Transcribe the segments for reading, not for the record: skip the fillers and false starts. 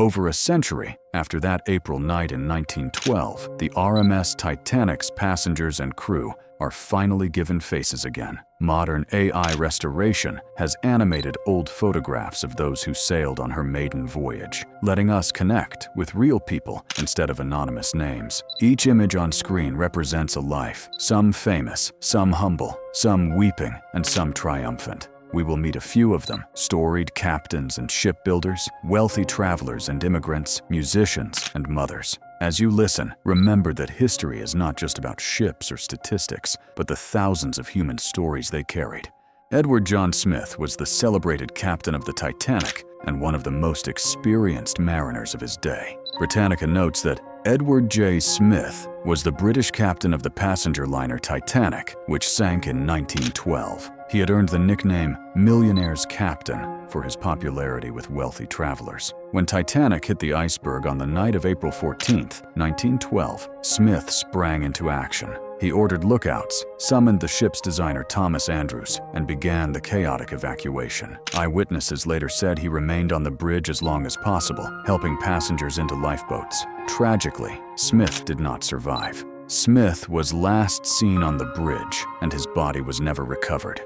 Over a century after that April night in 1912, the RMS Titanic's passengers and crew are finally given faces again. Modern AI restoration has animated old photographs of those who sailed on her maiden voyage, letting us connect with real people instead of anonymous names. Each image on screen represents a life, some famous, some humble, some weeping, and some triumphant. We will meet a few of them: storied captains and shipbuilders, wealthy travelers and immigrants, musicians and mothers. As you listen, remember that history is not just about ships or statistics, but the thousands of human stories they carried. Edward John Smith was the celebrated captain of the Titanic and one of the most experienced mariners of his day. Britannica notes that Edward J. Smith was the British captain of the passenger liner Titanic, which sank in 1912. He had earned the nickname Millionaire's Captain for his popularity with wealthy travelers. When Titanic hit the iceberg on the night of April 14, 1912, Smith sprang into action. He ordered lookouts, summoned the ship's designer Thomas Andrews, and began the chaotic evacuation. Eyewitnesses later said he remained on the bridge as long as possible, helping passengers into lifeboats. Tragically, Smith did not survive. Smith was last seen on the bridge, and his body was never recovered.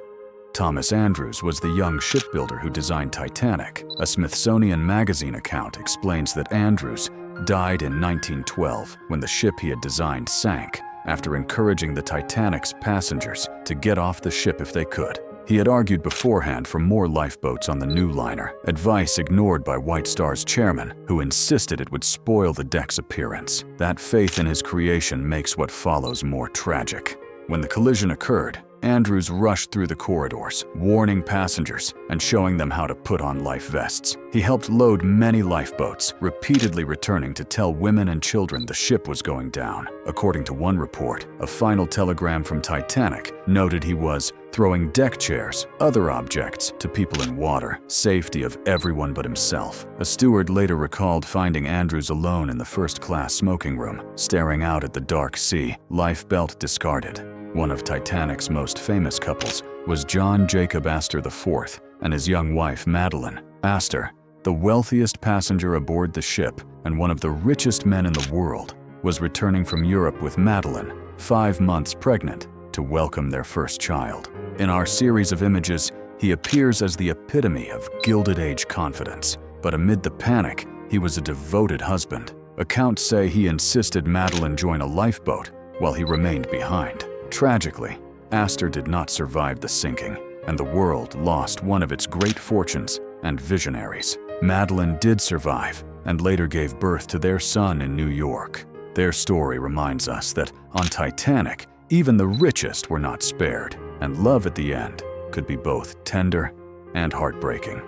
Thomas Andrews was the young shipbuilder who designed Titanic. A Smithsonian Magazine account explains that Andrews died in 1912 when the ship he had designed sank, after encouraging the Titanic's passengers to get off the ship if they could. He had argued beforehand for more lifeboats on the new liner, advice ignored by White Star's chairman, who insisted it would spoil the deck's appearance. That faith in his creation makes what follows more tragic. When the collision occurred, Andrews rushed through the corridors, warning passengers and showing them how to put on life vests. He helped load many lifeboats, repeatedly returning to tell women and children the ship was going down. According to one report, a final telegram from Titanic noted he was throwing deck chairs, other objects, to people in water, safety of everyone but himself. A steward later recalled finding Andrews alone in the first-class smoking room, staring out at the dark sea, life belt discarded. One of Titanic's most famous couples was John Jacob Astor IV and his young wife Madeline. Astor, the wealthiest passenger aboard the ship and one of the richest men in the world, was returning from Europe with Madeline, 5 months pregnant, to welcome their first child. In our series of images, he appears as the epitome of Gilded Age confidence, but amid the panic, he was a devoted husband. Accounts say he insisted Madeline join a lifeboat while he remained behind. Tragically, Astor did not survive the sinking, and the world lost one of its great fortunes and visionaries. Madeline did survive, and later gave birth to their son in New York. Their story reminds us that on Titanic, even the richest were not spared, and love at the end could be both tender and heartbreaking.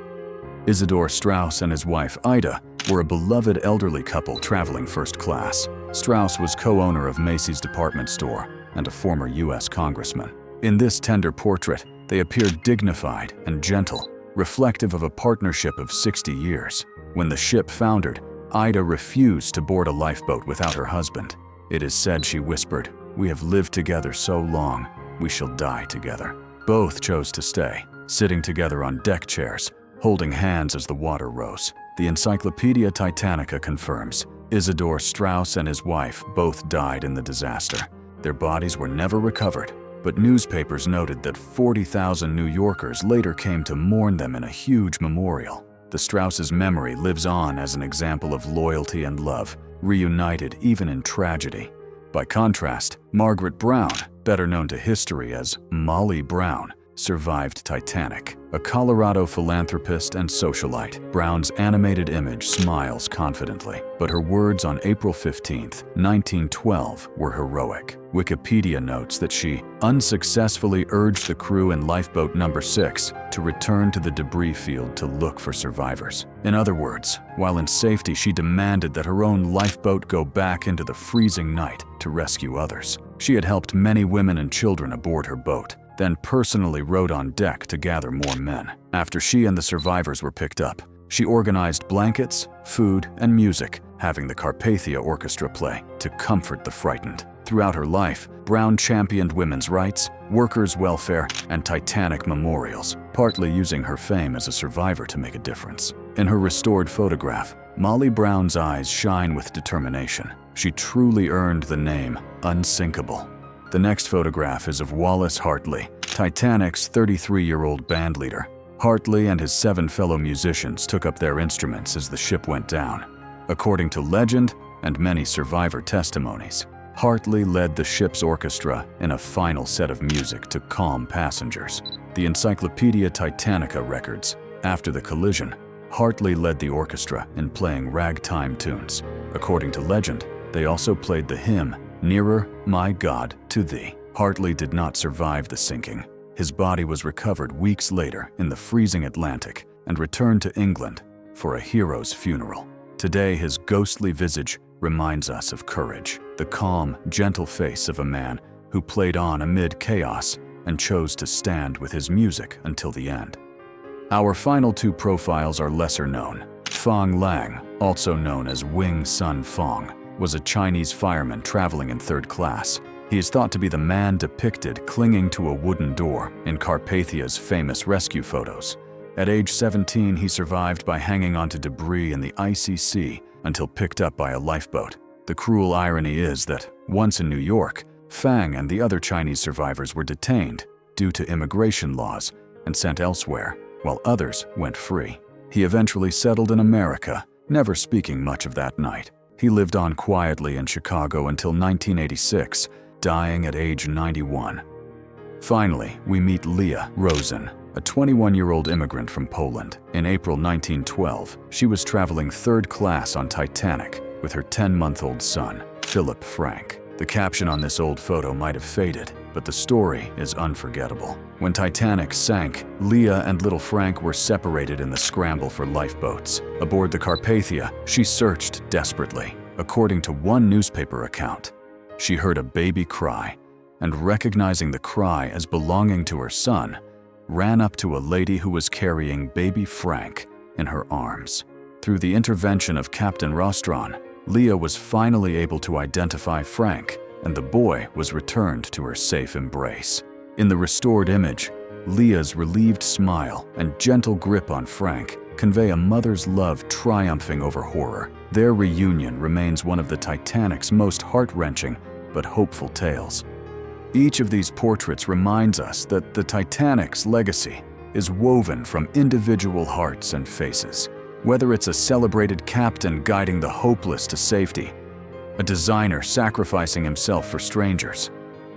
Isidor Straus and his wife Ida were a beloved elderly couple traveling first class. Straus was co-owner of Macy's department store and a former U.S. congressman. In this tender portrait, they appeared dignified and gentle, reflective of a partnership of 60 years. When the ship foundered, Ida refused to board a lifeboat without her husband. It is said she whispered, "We have lived together so long, we shall die together." Both chose to stay, sitting together on deck chairs, holding hands as the water rose. The Encyclopedia Titanica confirms Isidor Straus and his wife both died in the disaster. Their bodies were never recovered, but newspapers noted that 40,000 New Yorkers later came to mourn them in a huge memorial. The Straus's memory lives on as an example of loyalty and love, reunited even in tragedy. By contrast, Margaret Brown, better known to history as Molly Brown, survived Titanic. A Colorado philanthropist and socialite, Brown's animated image smiles confidently, but her words on April 15, 1912 were heroic. Wikipedia notes that she unsuccessfully urged the crew in lifeboat number 6 to return to the debris field to look for survivors. In other words, while in safety, she demanded that her own lifeboat go back into the freezing night to rescue others. She had helped many women and children aboard her boat, then personally rode on deck to gather more men. After she and the survivors were picked up, she organized blankets, food, and music, having the Carpathia Orchestra play to comfort the frightened. Throughout her life, Brown championed women's rights, workers' welfare, and Titanic memorials, partly using her fame as a survivor to make a difference. In her restored photograph, Molly Brown's eyes shine with determination. She truly earned the name Unsinkable. The next photograph is of Wallace Hartley, Titanic's 33-year-old bandleader. Hartley and his 7 fellow musicians took up their instruments as the ship went down. According to legend and many survivor testimonies, Hartley led the ship's orchestra in a final set of music to calm passengers. The Encyclopedia Titanica records, after the collision, Hartley led the orchestra in playing ragtime tunes. According to legend, they also played the hymn, Nearer, My God, to Thee. Hartley did not survive the sinking. His body was recovered weeks later in the freezing Atlantic and returned to England for a hero's funeral. Today, his ghostly visage reminds us of courage, the calm, gentle face of a man who played on amid chaos and chose to stand with his music until the end. Our final 2 profiles are lesser known. Fong Lang, also known as Wing Sun Fong, was a Chinese fireman traveling in 3rd class. He is thought to be the man depicted clinging to a wooden door in Carpathia's famous rescue photos. At age 17, he survived by hanging onto debris in the icy sea until picked up by a lifeboat. The cruel irony is that, once in New York, Fang and the other Chinese survivors were detained due to immigration laws and sent elsewhere, while others went free. He eventually settled in America, never speaking much of that night. He lived on quietly in Chicago until 1986, dying at age 91. Finally, we meet Leah Rosen, a 21-year-old immigrant from Poland. In April 1912, she was traveling 3rd class on Titanic with her 10-month-old son, Philip Frank. The caption on this old photo might have faded, but the story is unforgettable. When Titanic sank, Leah and little Frank were separated in the scramble for lifeboats. Aboard the Carpathia, she searched desperately. According to one newspaper account, she heard a baby cry, and recognizing the cry as belonging to her son, ran up to a lady who was carrying baby Frank in her arms. Through the intervention of Captain Rostron, Leah was finally able to identify Frank, and the boy was returned to her safe embrace. In the restored image, Leah's relieved smile and gentle grip on Frank convey a mother's love triumphing over horror. Their reunion remains one of the Titanic's most heart-wrenching but hopeful tales. Each of these portraits reminds us that the Titanic's legacy is woven from individual hearts and faces. Whether it's a celebrated captain guiding the hopeless to safety, a designer sacrificing himself for strangers,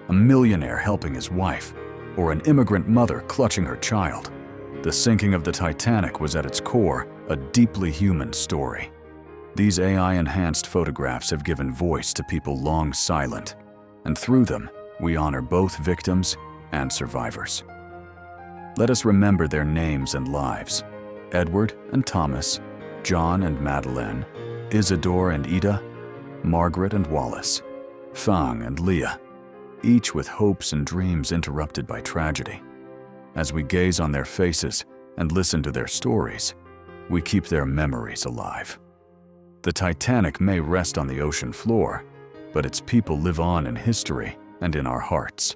a millionaire helping his wife, or an immigrant mother clutching her child, the sinking of the Titanic was at its core a deeply human story. These AI-enhanced photographs have given voice to people long silent, and through them, we honor both victims and survivors. Let us remember their names and lives: Edward and Thomas, John and Madeleine, Isidore and Ida, Margaret and Wallace, Fang and Leah, each with hopes and dreams interrupted by tragedy. As we gaze on their faces and listen to their stories, we keep their memories alive. The Titanic may rest on the ocean floor, but its people live on in history and in our hearts.